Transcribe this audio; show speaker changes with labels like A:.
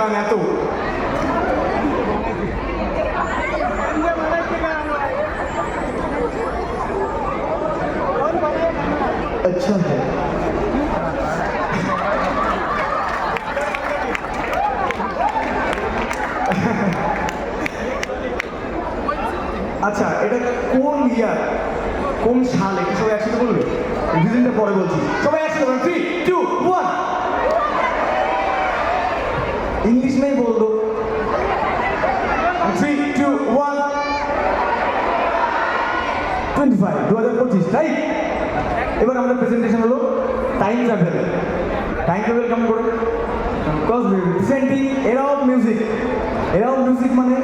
A: গান এত? अच्छा है। আচ্ছা, এটা কোন ইয়ার, কোন সালে, এটা সবাই একসাথে বলবে? দুদিনটা পরে বলছি, সবাই একসাথে বলবেন। 3, 2, 1। इंग्लिश में ही बोल दो। 3, 2, 1। 25, 2025, রাইট? এবার আমাদের প্রেজেন্টেশন হলো টাইম ট্রাভেল। টাইম ট্রাভেল কেমন করে? বিকজ রিসেন্টলি এরা অফ মিউজিক মানে